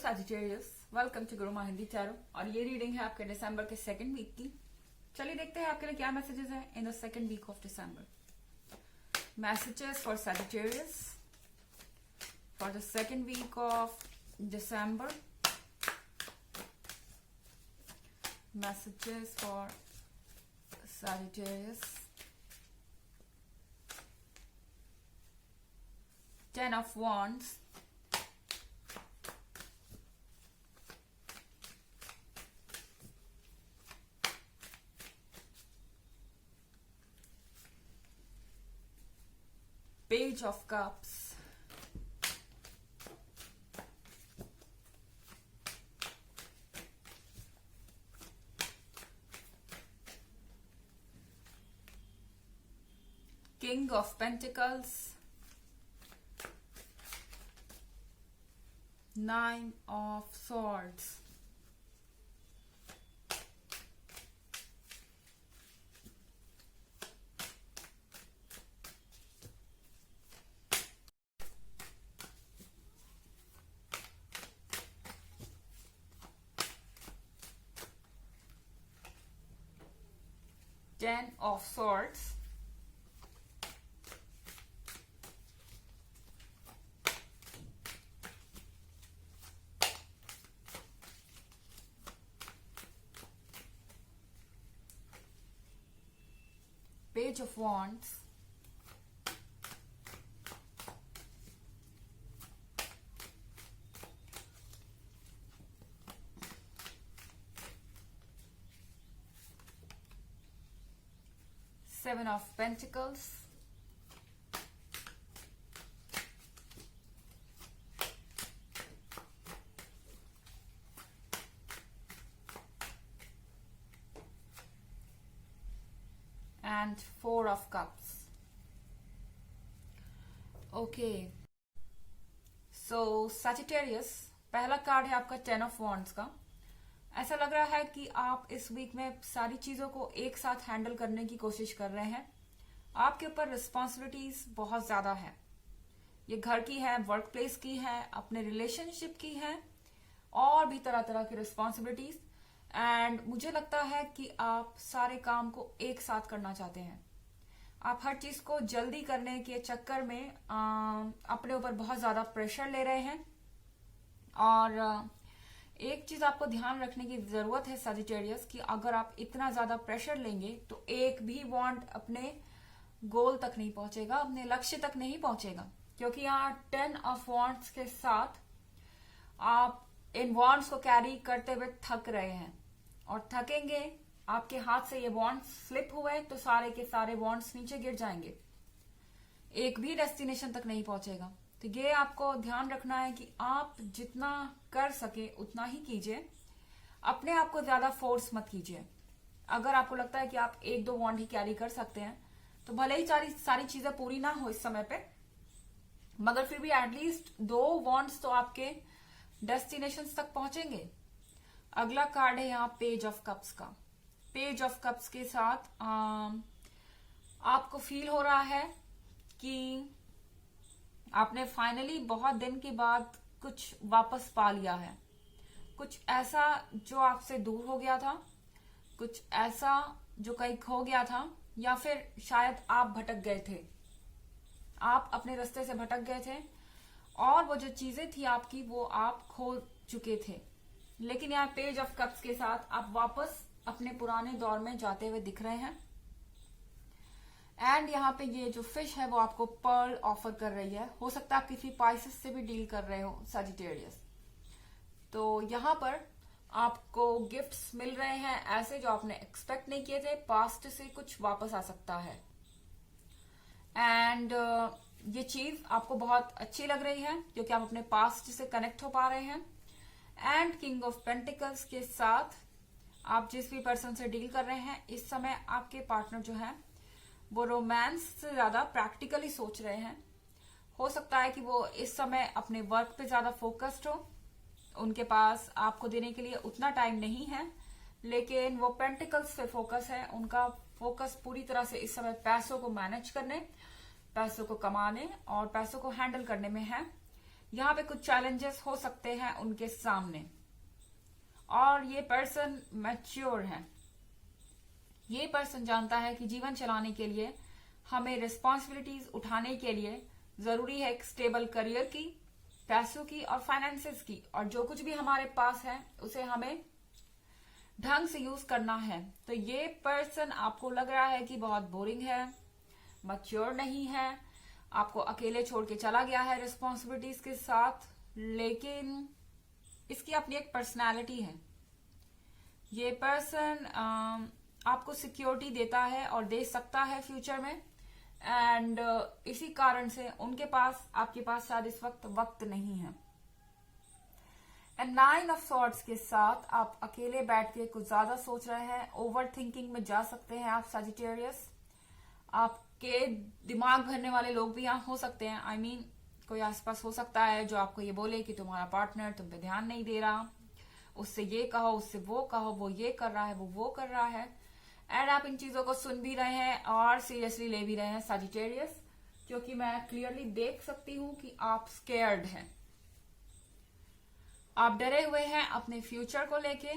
Sagittarius, welcome to Gurumaa Hindi tarot. और ये reading है आपके दिसंबर के सेकंड वीक की। चलिए देखते हैं आपके लिए क्या मैसेजेस हैं in the second week of December. Messages for Sagittarius for the second week of December. Messages for Sagittarius. 10 of Wands, Page of Cups, King of Pentacles, 9 of Swords, Ten of Swords, Page of Wands, Seven of Pentacles, and Four of Cups. Okay so Sagittarius, पहला card है आपका 10 of wands का। ऐसा लग रहा है कि आप इस वीक में सारी चीजों को एक साथ हैंडल करने की कोशिश कर रहे हैं। आपके ऊपर रिस्पॉन्सिबिलिटीज बहुत ज्यादा है। ये घर की है, वर्क प्लेस की है, अपने रिलेशनशिप की है और भी तरह तरह की रिस्पॉन्सिबिलिटीज। एंड मुझे लगता है कि आप सारे काम को एक साथ करना चाहते हैं। आप हर चीज को जल्दी करने के चक्कर में अपने ऊपर बहुत ज्यादा प्रेशर ले रहे हैं। और एक चीज आपको ध्यान रखने की जरूरत है सैजिटेरियस, कि अगर आप इतना ज्यादा प्रेशर लेंगे तो एक भी बॉन्ड अपने गोल तक नहीं पहुंचेगा, अपने लक्ष्य तक नहीं पहुंचेगा। क्योंकि यहाँ 10 ऑफ वॉन्ड्स के साथ आप इन बॉन्ड्स को कैरी करते हुए थक रहे हैं और थकेंगे। आपके हाथ से ये बॉन्ड स्लिप हुए तो सारे के सारे बॉन्ड्स नीचे गिर जाएंगे, एक भी डेस्टिनेशन तक नहीं पहुंचेगा। तो ये आपको ध्यान रखना है कि आप जितना कर सके उतना ही कीजिए, अपने आप को ज्यादा फोर्स मत कीजिए। अगर आपको लगता है कि आप एक दो बॉन्ड ही कैरी कर सकते हैं तो भले ही सारी चीजें पूरी ना हो इस समय पे, मगर फिर भी एटलीस्ट 2 बॉन्ड्स तो आपके डेस्टिनेशन तक पहुंचेंगे। अगला कार्ड है यहाँ पेज ऑफ कप्स का। पेज ऑफ कप्स के साथ आपको फील हो रहा है कि आपने फाइनली बहुत दिन के बाद कुछ वापस पा लिया है। कुछ ऐसा जो आपसे दूर हो गया था, कुछ ऐसा जो कहीं खो गया था, या फिर शायद आप भटक गए थे, आप अपने रास्ते से भटक गए थे और वो जो चीजें थी आपकी वो आप खो चुके थे। लेकिन यहाँ पेज ऑफ कप्स के साथ आप वापस अपने पुराने दौर में जाते हुए दिख रहे हैं। एंड यहाँ पे ये जो फिश है वो आपको पर्ल ऑफर कर रही है। हो सकता है आप किसी पाइसेस से भी डील कर रहे हो सैजिटेरियस। तो यहाँ पर आपको गिफ्ट्स मिल रहे हैं ऐसे जो आपने एक्सपेक्ट नहीं किए थे। पास्ट से कुछ वापस आ सकता है एंड ये चीज आपको बहुत अच्छी लग रही है क्योंकि आप अपने पास्ट से कनेक्ट हो पा रहे हैं। एंड किंग ऑफ पेंटिकल्स के साथ आप जिस भी पर्सन से डील कर रहे हैं, इस समय आपके पार्टनर जो है वो रोमांस से ज्यादा प्रैक्टिकली सोच रहे हैं। हो सकता है कि वो इस समय अपने वर्क पे ज्यादा फोकस्ड हो, उनके पास आपको देने के लिए उतना टाइम नहीं है, लेकिन वो पेंटिकल्स पे फोकस है। उनका फोकस पूरी तरह से इस समय पैसों को मैनेज करने, पैसों को कमाने और पैसों को हैंडल करने में है। यहाँ पे कुछ चैलेंजेस हो सकते हैं उनके सामने, और ये पर्सन मैच्योर है। ये पर्सन जानता है कि जीवन चलाने के लिए हमें रिस्पॉन्सिबिलिटीज उठाने के लिए जरूरी है एक स्टेबल करियर की, पैसों की और फाइनेंसेस की, और जो कुछ भी हमारे पास है उसे हमें ढंग से यूज करना है। तो ये पर्सन आपको लग रहा है कि बहुत बोरिंग है, मैच्योर नहीं है, आपको अकेले छोड़ के चला गया है रिस्पॉन्सिबिलिटीज के साथ, लेकिन इसकी अपनी एक पर्सनालिटी है। ये पर्सन आपको सिक्योरिटी देता है और दे सकता है फ्यूचर में, एंड इसी कारण से उनके पास आपके पास शायद इस वक्त नहीं है। एंड 9 ऑफ सॉर्ड्स के साथ आप अकेले बैठ के कुछ ज्यादा सोच रहे हैं, ओवर थिंकिंग में जा सकते हैं आप सजिटेरियस। आपके दिमाग भरने वाले लोग भी यहाँ हो सकते हैं। I mean, कोई आसपास हो सकता है जो आपको ये बोले कि तुम्हारा पार्टनर तुम पे ध्यान नहीं दे रहा, उससे ये कहो, उससे वो कहो, वो ये कर रहा है, वो कर रहा है, एंड आप इन चीजों को सुन भी रहे हैं और सीरियसली ले भी रहे हैं सजिटेरियस, क्योंकि मैं क्लियरली देख सकती हूं कि आप स्केयर्ड हैं, आप डरे हुए हैं अपने फ्यूचर को लेके,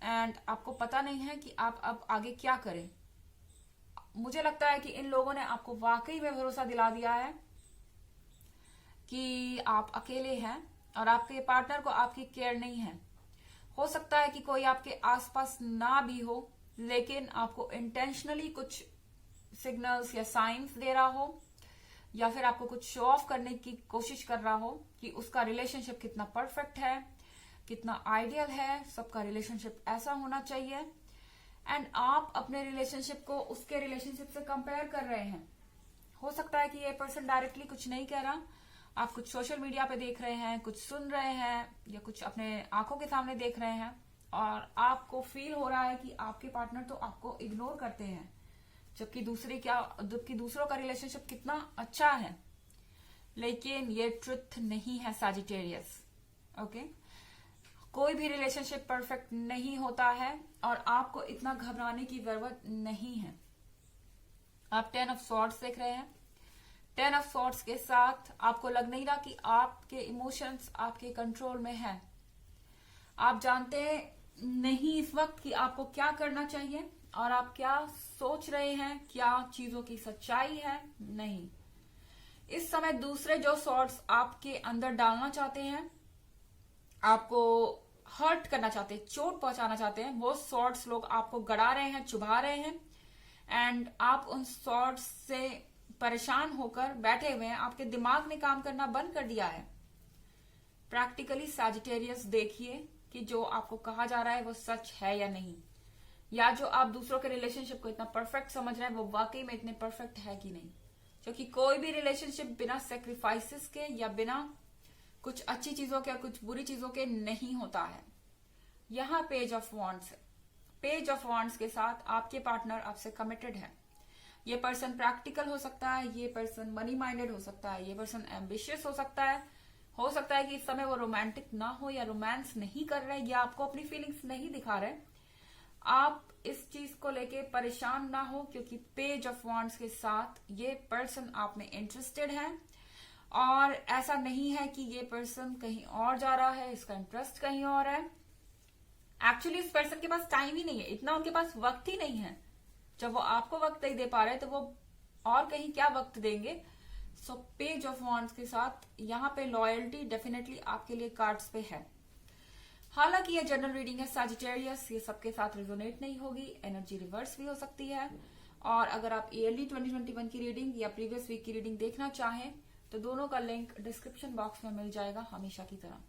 एंड आपको पता नहीं है कि आप अब आगे क्या करें। मुझे लगता है कि इन लोगों ने आपको वाकई में भरोसा दिला दिया है कि आप अकेले हैं और आपके पार्टनर को आपकी केयर नहीं है। हो सकता है कि कोई आपके आसपास ना भी हो, लेकिन आपको इंटेंशनली कुछ सिग्नल्स या साइंस दे रहा हो, या फिर आपको कुछ शो ऑफ करने की कोशिश कर रहा हो कि उसका रिलेशनशिप कितना परफेक्ट है, कितना आइडियल है, सबका रिलेशनशिप ऐसा होना चाहिए, एंड आप अपने रिलेशनशिप को उसके रिलेशनशिप से कंपेयर कर रहे हैं। हो सकता है कि ये पर्सन डायरेक्टली कुछ नहीं कह रहा, आप कुछ सोशल मीडिया पे देख रहे हैं, कुछ सुन रहे हैं, या कुछ अपने आंखों के सामने देख रहे हैं, और आपको फील हो रहा है कि आपके पार्टनर तो आपको इग्नोर करते हैं, जबकि दूसरों का रिलेशनशिप कितना अच्छा है। लेकिन ये ट्रुथ नहीं है सजिटेरियस। ओके, कोई भी रिलेशनशिप परफेक्ट नहीं होता है और आपको इतना घबराने की जरूरत नहीं है। आप 10 ऑफ सॉर्ड्स देख रहे हैं। 10 ऑफ सॉर्ड्स के साथ आपको लग नहीं रहा कि आपके इमोशंस आपके कंट्रोल में है। आप जानते नहीं इस वक्त कि आपको क्या करना चाहिए और आप क्या सोच रहे हैं, क्या चीजों की सच्चाई है, नहीं। इस समय दूसरे जो सॉर्ड्स आपके अंदर डालना चाहते हैं, आपको हर्ट करना चाहते हैं, चोट पहुंचाना चाहते हैं, वो सॉर्ड्स लोग आपको गड़ा रहे हैं, चुभा रहे हैं, एंड आप उन सॉर्ड्स से परेशान होकर बैठे हुए हैं। आपके दिमाग ने काम करना बंद कर दिया है। प्रैक्टिकली सजिटेरियस देखिए कि जो आपको कहा जा रहा है वो सच है या नहीं, या जो आप दूसरों के रिलेशनशिप को इतना परफेक्ट समझ रहे हैं वो वाकई में इतने परफेक्ट है कि नहीं। क्योंकि कोई भी रिलेशनशिप बिना सेक्रीफाइसेस के या बिना कुछ अच्छी चीजों के या कुछ बुरी चीजों के नहीं होता है। यहाँ पेज ऑफ वॉन्ड्स है। पेज ऑफ वॉन्ड्स के साथ आपके पार्टनर आपसे कमिटेड है। ये पर्सन प्रैक्टिकल हो सकता है, ये पर्सन मनी माइंडेड हो सकता है, ये पर्सन एम्बिशियस हो सकता है कि इस समय वो रोमांटिक ना हो या रोमांस नहीं कर रहे या आपको अपनी फीलिंग्स नहीं दिखा रहे। आप इस चीज को लेके परेशान ना हो, क्योंकि पेज ऑफ वॉन्ड्स के साथ ये पर्सन आप में इंटरेस्टेड है, और ऐसा नहीं है कि ये पर्सन कहीं और जा रहा है, इसका इंटरेस्ट कहीं और है। एक्चुअली इस पर्सन के पास टाइम ही नहीं है, इतना उनके पास वक्त ही नहीं है। जब वो आपको वक्त नहीं दे पा रहे तो वो और कहीं क्या वक्त देंगे। सो पेज ऑफ वॉन्ड्स के साथ यहाँ पे लॉयल्टी डेफिनेटली आपके लिए कार्ड्स पे है। हालांकि ये जनरल रीडिंग है सजिटेरियस, ये सबके साथ रिजोनेट नहीं होगी, एनर्जी रिवर्स भी हो सकती है। और अगर आप ईयरली 2021 की रीडिंग या प्रीवियस वीक की रीडिंग देखना चाहें तो दोनों का लिंक डिस्क्रिप्शन बॉक्स में मिल जाएगा हमेशा की तरह।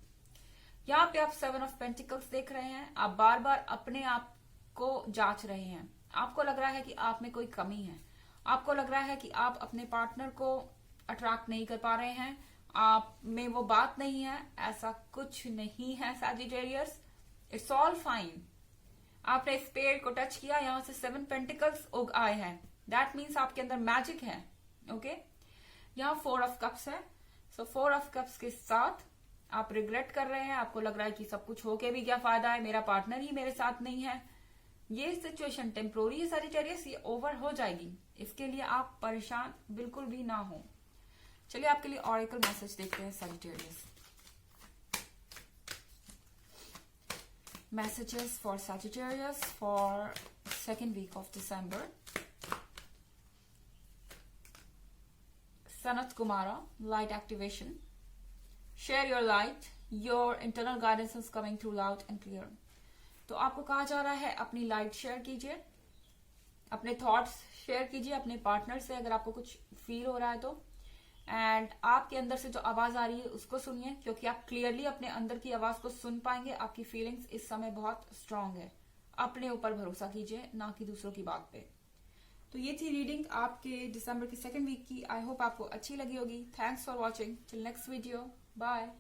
यहाँ पे आप 7 ऑफ पेंटिकल्स देख रहे हैं। आप बार बार अपने आप को जांच रहे हैं। आपको लग रहा है कि आप में कोई कमी है, आपको लग रहा है कि आप अपने पार्टनर को अट्रैक्ट नहीं कर पा रहे हैं, आप में वो बात नहीं है। ऐसा कुछ नहीं है सजिटेरियस, इट्स ऑल फाइन। आपने इस पेड़ को टच किया, यहाँ से 7 पेंटिकल्स उग आए हैं, दैट मीन्स आपके अंदर मैजिक है। ओके, यहाँ 4 ऑफ कप्स है। सो 4 ऑफ कप्स के साथ आप रिग्रेट कर रहे हैं, आपको लग रहा है कि सब कुछ होके भी क्या फायदा है, मेरा पार्टनर ही मेरे साथ नहीं है। ये सिचुएशन टेम्पोररी है सजिटेरियस, ये ओवर हो जाएगी, इसके लिए आप परेशान बिल्कुल भी ना हो। चलिए आपके लिए ऑरेकल मैसेज देखते हैं Sagittarius. messages for Sagittarius for second week of December. Sanat Kumara, light activation. Share your light. Your internal guidance is coming through loud and clear. तो आपको कहा जा रहा है अपनी लाइट शेयर कीजिए, अपने थॉट्स शेयर कीजिए अपने पार्टनर से अगर आपको कुछ फील हो रहा है तो। एंड आपके अंदर से जो आवाज आ रही है उसको सुनिए, क्योंकि आप क्लियरली अपने अंदर की आवाज को सुन पाएंगे। आपकी फीलिंग्स इस समय बहुत स्ट्रांग है। अपने ऊपर भरोसा कीजिए, ना कि दूसरों की बात पे। तो ये थी रीडिंग आपके दिसंबर की सेकेंड वीक की। आई होप आपको अच्छी लगी होगी। Thanks for watching. Till next video, bye.